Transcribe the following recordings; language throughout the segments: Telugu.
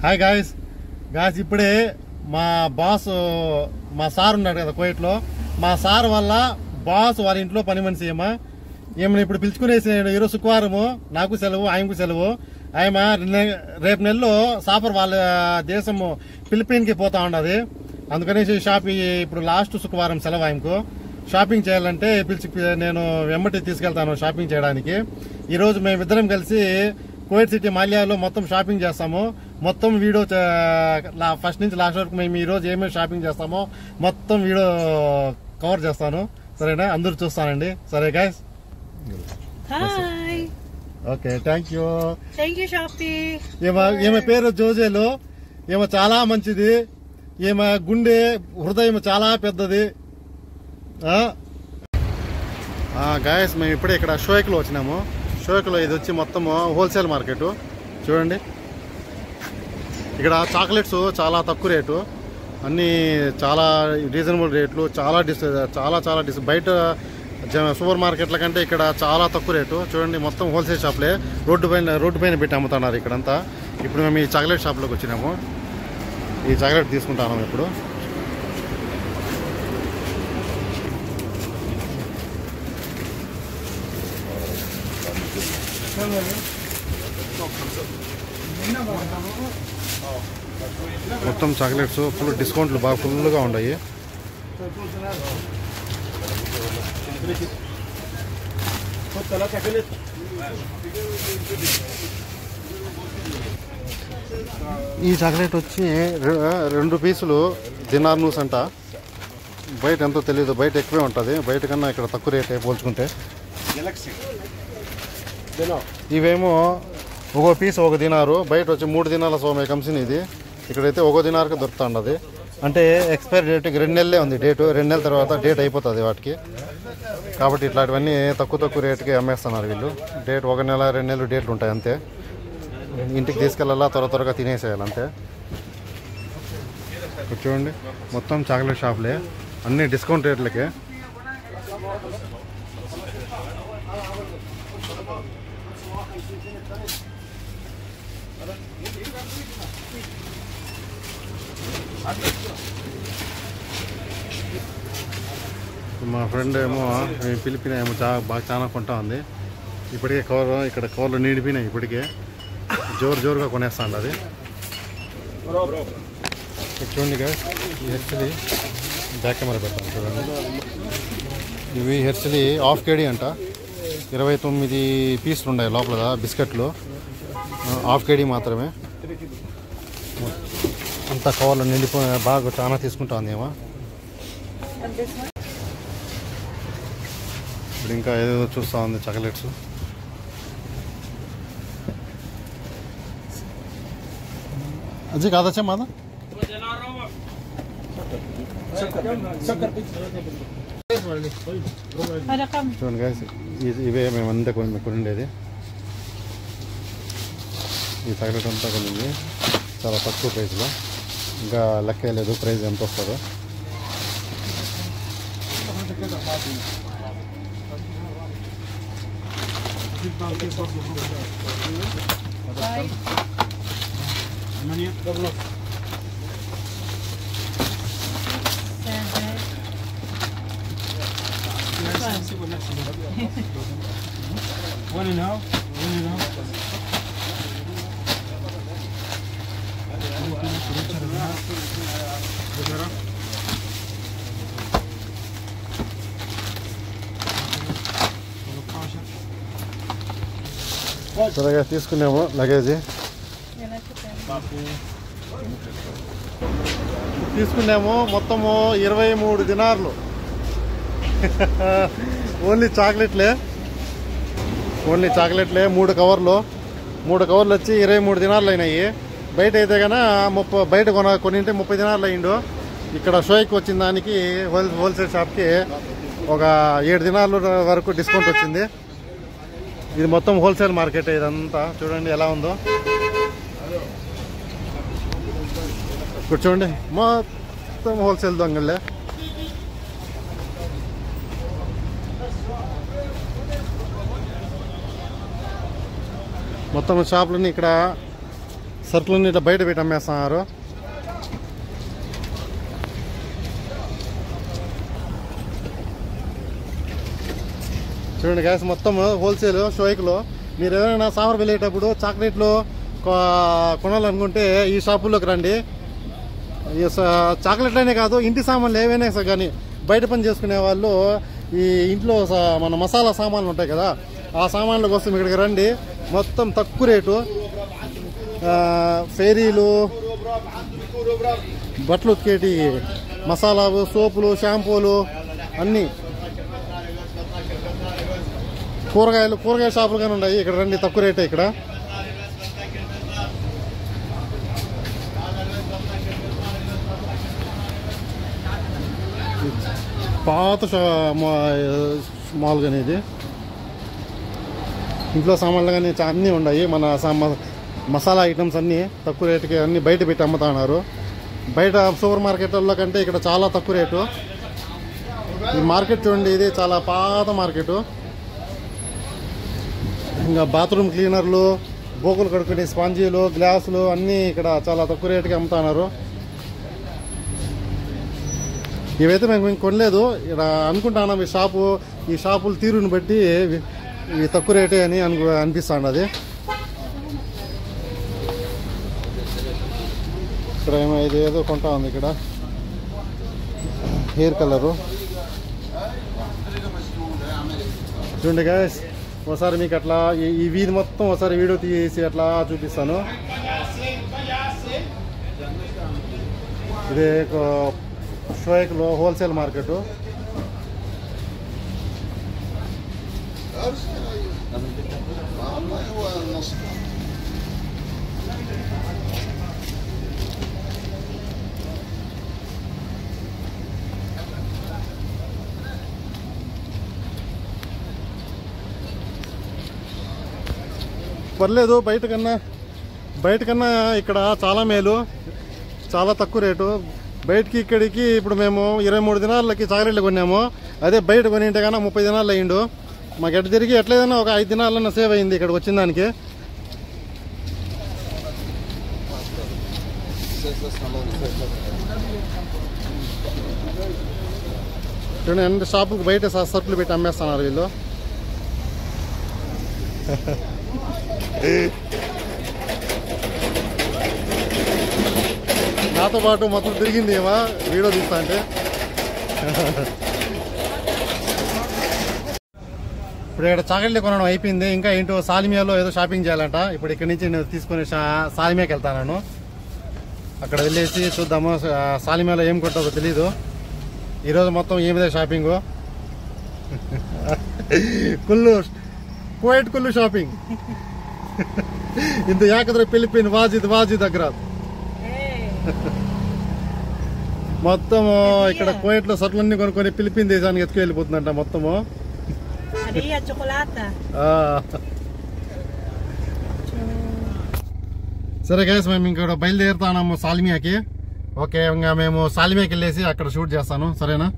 హాయ్ గాయస్ ఇప్పుడే మా బాస్ మా సార్ ఉన్నాడు కదా కోయట్లో. మా సార్ వల్ల బాస్ వాళ్ళ ఇంట్లో పని మనిషి ఏమన్నా ఇప్పుడు పిలుచుకునేసి ఈరోజు శుక్రవారము, నాకు సెలవు, ఆయనకు సెలవు. ఆయన రేపు నెలలో సాఫర్ వాళ్ళ దేశము ఫిలిప్పీన్కి పోతా ఉండదు. అందుకనేసి ఇప్పుడు లాస్ట్ శుక్రవారం సెలవు ఆయనకు. షాపింగ్ చేయాలంటే నేను వెంబటి తీసుకెళ్తాను షాపింగ్ చేయడానికి. ఈరోజు మేమిద్దరం కలిసి కువైట్ సిటీ మాల్యాలో మొత్తం షాపింగ్ చేస్తాము. మొత్తం వీడియో ఫస్ట్ నుంచి లాస్ట్ వరకు మేము ఈరోజు ఏమేమి షాపింగ్ చేస్తామో మొత్తం వీడియో కవర్ చేస్తాను. సరేనా? అందరూ చూస్తానండి. సరే గైస్, ఓకే, థ్యాంక్ యూ షాపీ. ఈమె పేరు జోజేలు. ఈమె చాలా మంచిది. ఈమె గుండె హృదయం చాలా పెద్దది. గాయస్, మేము ఇప్పుడే ఇక్కడ షోయక్లో వచ్చినాము. షోయక్లో ఇది వచ్చి మొత్తం హోల్సేల్ మార్కెట్. చూడండి, ఇక్కడ చాక్లెట్స్ చాలా తక్కువ రేటు, అన్నీ చాలా రీజనబుల్ రేట్లు, చాలా బయట సూపర్ మార్కెట్ల కంటే ఇక్కడ చాలా తక్కువ రేటు. చూడండి, మొత్తం హోల్సేల్ షాప్లే రోడ్డు పైన పెట్టి అమ్ముతున్నారు ఇక్కడంతా. ఇప్పుడు మేము ఈ చాక్లెట్ షాప్లోకి వచ్చినాము. ఈ చాక్లెట్ తీసుకుంటాము ఇప్పుడు. మొత్తం చాక్లెట్స్ ఫుల్ డిస్కౌంట్లు బాగా ఫుల్గా ఉన్నాయి. ఈ చాక్లెట్ వచ్చి 2 పీసులు దినార్ నూస్ అంట. బయట ఎంతో తెలియదు, బయట ఎక్కువే ఉంటుంది. బయట కన్నా ఇక్కడ తక్కువ రేటే పోల్చుకుంటే. ఇవేమో ఒక పీస్ 1 దినారు. బయట వచ్చి 3 దినాల సోమే కంపెనీ ఇది. ఇక్కడైతే 1 దినార్కి దొరుకుతూ ఉండదు. అంటే ఎక్స్పైరీ డేట్కి 2 నెలలే ఉంది డేటు. 2 నెలల తర్వాత డేట్ అయిపోతుంది వాటికి. కాబట్టి ఇట్లాంటివన్నీ తక్కువ రేటుకి అమ్మేస్తున్నారు వీళ్ళు. డేట్ 1 నెల 2 నెలలు డేట్లు ఉంటాయి అంతే. ఇంటికి తీసుకెళ్ళాలా, త్వరగా తినేసేయాలి అంతే. చూడండి, మొత్తం చాక్లెట్ షాప్లే, అన్ని డిస్కౌంట్ రేట్లకే. మా ఫ్రెండ్ ఏమో ఫిలిపిన్ ఏమో చాలా కొంటా ఉంది. ఇప్పటికే ఇక్కడ కవర్లు నిండిపోయినాయి. ఇప్పటికే జోరుగా కొనేస్తా ఉండదు. చూడండి గాయస్, ఈ హెర్చలీ బ్యాక్ కెమెరా పెడతాను చూడండి. ఇవి హెర్చలీ ½ KG అంట. 29 పీసులు ఉన్నాయి లోపల బిస్కెట్లు. ½ KG మాత్రమే. అంతా కవర్లు నిండిపోయి బాగా చాలా తీసుకుంటా ఉంది ఏమో. ఇప్పుడు ఇంకా ఏదో చూస్తూ ఉంది చాక్లెట్స్. అజీ కాదచ్చా మాదా చూడండి గాయస్, ఇవే మేమంతా కొనిండేది. ఈ చాక్లెట్ అంతా కొనింది చాలా తక్కువ ప్రైస్లో. ఇంకా లెక్కే లేదు ప్రైస్ ఎంత వస్తుందో. త్వరగా తీసుకున్నాము లగేజీ. తీసుకున్నాము మొత్తము 23 దినార్లు. ఓన్లీ చాక్లెట్లే 3 కవర్లు వచ్చి 23 దినార్లు అయినాయి. బయట అయితే కన్నా బయట కొనింటే 30 దినార్లు అయ్యిండు. ఇక్కడ షోకి వచ్చిన దానికి హోల్సేల్ షాప్కి ఒక 7 దినార్ల వరకు డిస్కౌంట్ వచ్చింది. ఇది మొత్తం హోల్సేల్ మార్కెట్ ఇదంతా. చూడండి ఎలా ఉందో. కూర్చోండి, మొత్తం హోల్సేల్ దొంగలే. మొత్తం షాపులన్నీ ఇక్కడ సరుకులన్నీ ఇట్లా బయట పెట్టి అమ్మేస్తున్నారు. చూడండి గ్యాస్ మొత్తం హోల్సేల్ షోయిక్లో. మీరు ఏదైనా సామర్ వెళ్ళేటప్పుడు చాక్లెట్లు కొనాలనుకుంటే ఈ షాపుల్లోకి రండి. చాక్లెట్లనే కాదు, ఇంటి సామాన్లు ఏవైనా కానీ బయట పని చేసుకునే వాళ్ళు ఈ ఇంట్లో మన మసాలా సామాన్లు ఉంటాయి కదా, ఆ సామాన్ల కోసం ఇక్కడికి రండి. మొత్తం తక్కువ రేటు. ఫెయిరీలు, బట్టలు ఉతికేటి మసాలాలు, సోపులు, షాంపూలు అన్నీ. కూరగాయ షాపులు కానీ ఉన్నాయి. ఇక్కడ రండి, తక్కువ రేటే ఇక్కడ. పాత మాల్ కానీ ఇది. ఇంట్లో సామాన్లు కానీ అన్నీ ఉన్నాయి. మన మసాలా ఐటమ్స్ అన్నీ తక్కువ రేటుకి అన్నీ బయట పెట్టి అమ్ముతున్నారు. బయట సూపర్ మార్కెట్లలో కంటే ఇక్కడ చాలా తక్కువ రేటు. ఈ మార్కెట్ చూడండి, ఇది చాలా పాత మార్కెట్. ఇంకా బాత్రూమ్ క్లీనర్లు, బోకులు కడుక్కునే స్పాంజీలు, గ్లాసులు అన్నీ ఇక్కడ చాలా తక్కువ రేటుకి అమ్ముతున్నారు. ఇవైతే మేము కొనలేదు, ఇక్కడ అనుకుంటున్నాం ఈ షాపుల తీరుని బట్టి ఇవి తక్కువ రేటే అని అనిపిస్తుంది. అది ఇక్కడ ఇది ఏదో కొంటా ఉంది. ఇక్కడ హెయిర్ కలరు చూడండి గాయస్. ఒకసారి మీకు అట్లా ఈ వీధి మొత్తం ఒకసారి వీడియో తీసి అట్లా చూపిస్తాను. ఇదే షోయిక్లో హోల్సేల్ మార్కెట్. పర్లేదు, బయట కన్నా ఇక్కడ చాలా మేలు, చాలా తక్కువ రేటు. బయటికి ఇక్కడికి ఇప్పుడు మేము 23 దినాలకి చాక్లెట్లు కొన్నాము. అదే బయట కొనింటే కన్నా 30 దినాలు అయ్యిండు. మాకు ఎట్లా తిరిగి ఎట్లేదన్నా ఒక 5 దినాలన్నా సేవ్ అయింది ఇక్కడికి వచ్చిన దానికి. చూడండి, అన్ని షాపులకు బయట సరుకులు పెట్టి అమ్మేస్తున్నారు వీళ్ళు. నాతో పాటు మొత్తం తిరిగింది ఏమో వీడియో తీస్తా అంటే. ఇప్పుడు ఇక్కడ చాక్లెట్లు కొనడం అయిపోయింది. ఇంకా ఏంటో సాలిమియాలో ఏదో షాపింగ్ చేయాలంట. ఇప్పుడు ఇక్కడి నుంచి నేను తీసుకుని సాలిమియాకి వెళ్తాను. అక్కడ వెళ్ళేసి చూద్దాము సాలిమియాలో ఏం కొంటుందో తెలీదు. ఈరోజు మొత్తం ఏమిదే షాపింగ్. కుల్లు షాపింగ్. ఇంత యాకద్ర పెళ్లిపోయిన వాజీ దగ్గర మొత్తం ఇక్కడ కోయట్లో సరుకులన్నీ కొనుక్కొని ఫిలిపిన్ దేశానికి ఎత్తుకు వెళ్ళిపోతుందంట మొత్తము. సరే గైస్, మేము ఇంకా బయలుదేరుతాము సాలిమియాకి. ఓకే, ఇంకా మేము సాలిమియాకి వెళ్ళేసి అక్కడ షూట్ చేస్తాను. సరేనా?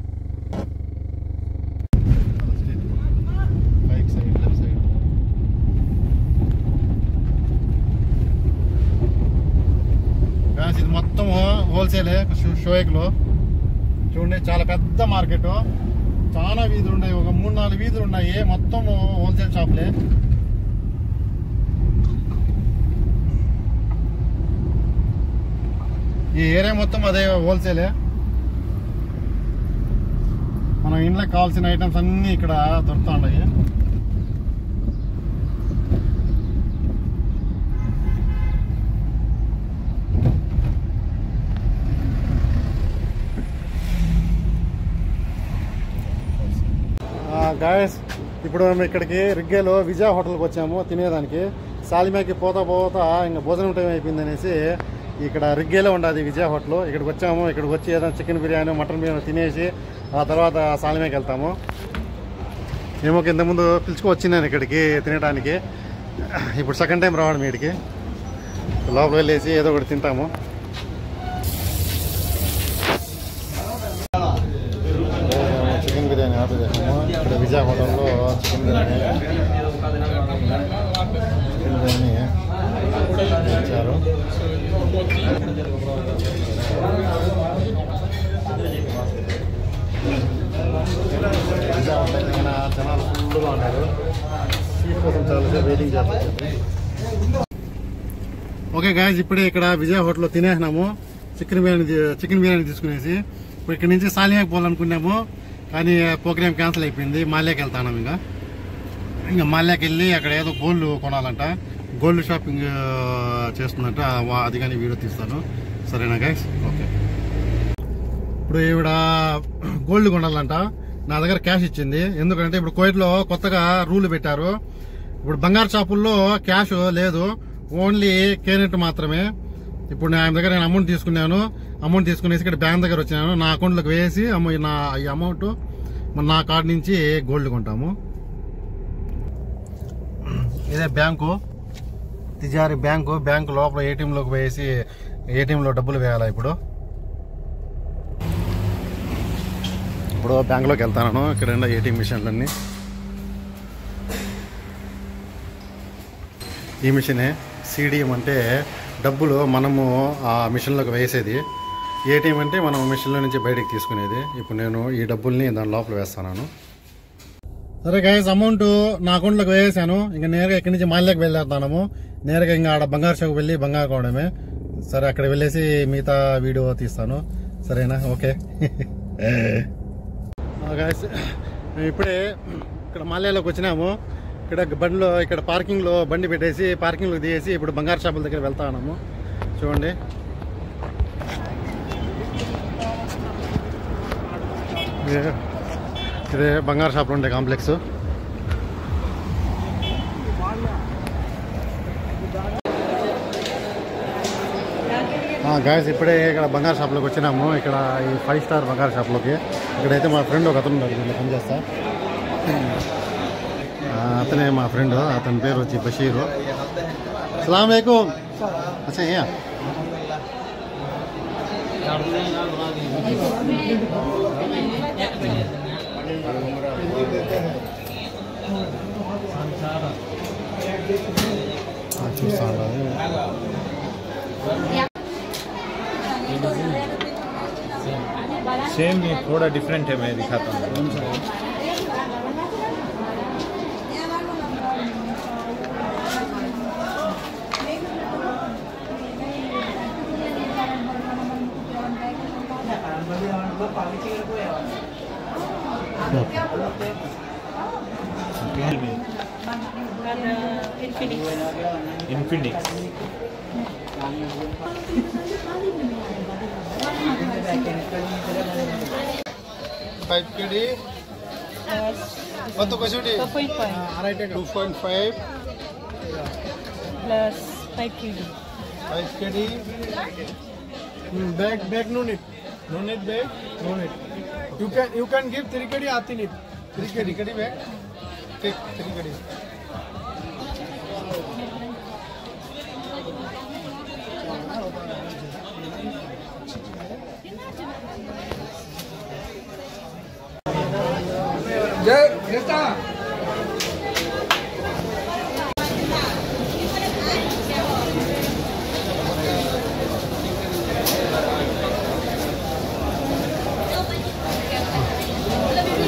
ఇది మొత్తం హోల్సేలే షోయిక్లో. చూడండి, చాలా పెద్ద మార్కెట్, చాలా వీధులు ఉన్నాయి. ఒక 3-4 వీధులు ఉన్నాయి. మొత్తం హోల్సేల్ షాప్లే. ఈ ఏరియా మొత్తం అదే హోల్సేలే. మనం ఇంట్లోకి కావాల్సిన ఐటమ్స్ అన్నీ ఇక్కడ దొరుకుతూ ఉన్నాయి. గాయస్, ఇప్పుడు మేము ఇక్కడికి రిగ్గేలో విజయ హోటల్కి వచ్చాము తినేదానికి. సాలిమియాకి పోతా ఇంకా భోజనం టైం అయిపోయింది అనేసి ఇక్కడ రిగ్గేలో ఉండదు విజయ హోటల్. ఇక్కడికి వచ్చాము. ఇక్కడికి వచ్చి ఏదైనా చికెన్ బిర్యానీ, మటన్ బిర్యానీ తినేసి ఆ తర్వాత సాలిమియాకి వెళ్తాము. ఏమో ఇంతకుముందు పిలుచుకొచ్చింది నేను ఇక్కడికి తినడానికి. ఇప్పుడు సెకండ్ టైం రావడం వీడికి. లోపలికి వెళ్ళేసి ఏదో ఒకటి తింటాము. చికెన్ బిర్యానీ ఆర్డర్ చేసాము. ఇక్కడ విజయ హోటల్లో చికెన్ బిర్యానీ ఇచ్చారు. జనాలు ఫుల్గా ఉన్నారు. సీట్ కోసం చాలా వెయిటింగ్ చేస్తారు. ఓకే గాయస్, ఇప్పుడే ఇక్కడ విజయ హోటల్లో తినేసినాము. చికెన్ బిర్యానీ తీసుకునేసి ఇప్పుడు ఇక్కడ నుంచి సాలియాకి పోవాలనుకున్నాము. కానీ ప్రోగ్రామ్ క్యాన్సిల్ అయిపోయింది. మాల్యాకి వెళ్తాను. ఇంకా మాల్యాకి వెళ్ళి అక్కడ ఏదో గోల్డ్ కొనాలంట. గోల్డ్ షాపింగ్ చేస్తుందంట. అది కానీ వీడియో తీస్తాను. సరేనా గైస్? ఓకే. ఇప్పుడు ఈవిడ గోల్డ్ కొనాలంట. నా దగ్గర క్యాష్ ఇచ్చింది. ఎందుకంటే ఇప్పుడు కువైట్లో కొత్తగా రూల్ పెట్టారు. ఇప్పుడు బంగారు షాపుల్లో క్యాష్ లేదు, ఓన్లీ కేనెట్ మాత్రమే. ఇప్పుడు ఆయన దగ్గర నేను అమౌంట్ తీసుకున్నాను. అమౌంట్ తీసుకునేసి ఇక్కడ బ్యాంక్ దగ్గర వచ్చినాను. నా అకౌంట్లోకి వేసి ఈ అమౌంట్ నా కార్డు నుంచి గోల్డ్ కొంటాము. ఇదే బ్యాంకు, తిజారి బ్యాంకు. బ్యాంకు లోపల ఏటీఎంలోకి వేసి ఏటీఎంలో డబ్బులు వేయాలా. ఇప్పుడు బ్యాంకులోకి వెళ్తాను. ఇక్కడ ఏటీఎం మిషన్లన్నీ. ఈ మిషనే సిడిఎం అంటే డబ్బులు మనము ఆ మిషన్లోకి వేసేది. ఏటీఎం అంటే మనం మిషన్లో నుంచి బయటకు తీసుకునేది. ఇప్పుడు నేను ఈ డబ్బుల్ని దాని లోపల వేస్తాను. సరే గైస్, అమౌంట్ నా అకౌంట్లోకి వేసాను. ఇంకా నేరుగా ఇక్కడి నుంచి మాల్యాకి వెళ్ళేస్తాము. నేరుగా ఇంకా ఆడ బంగారు షాపు వెళ్ళి బంగారు కోవడమే. సరే, అక్కడ వెళ్ళేసి మిగతా వీడియో తీస్తాను. సరేనా? ఓకే గైస్, ఇప్పుడే ఇక్కడ మాల్యాలోకి వచ్చినాము. ఇక్కడ పార్కింగ్లో బండి పెట్టేసి పార్కింగ్లో దిగేసి ఇప్పుడు బంగారు షాపుల దగ్గర వెళ్తా ఉన్నాము. చూడండి, ఇదే బంగారు షాపులు ఉండే కాంప్లెక్స్. గాయస్, ఇప్పుడే ఇక్కడ బంగారు షాప్లోకి వచ్చినాము. ఇక్కడ ఈ 5 స్టార్ బంగారు షాప్లోకి. ఇక్కడైతే మా ఫ్రెండ్ ఒక అతను ఉన్నాడు, దీంట్లో పనిచేస్తా. అతనే మా ఫ్రెండ్. అతని పేరు వచ్చి బషీరు. అస్సలాము అలైకుం. అచ్చా, చూస్తా सेम नहीं, थोड़ा डिफरेंट है. मैं दिखाता हूँ. Infinix KD quanto cosudi? 2.5 plus 5 KD. 5 KD. Bag no need bag, no need. You can give 3 KD aati need. 3 KD bag. Take 3 KD. जय कृष्णा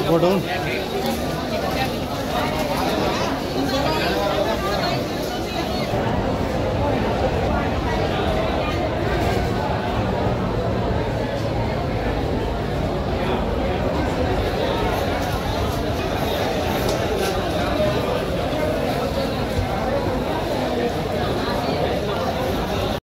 Go down.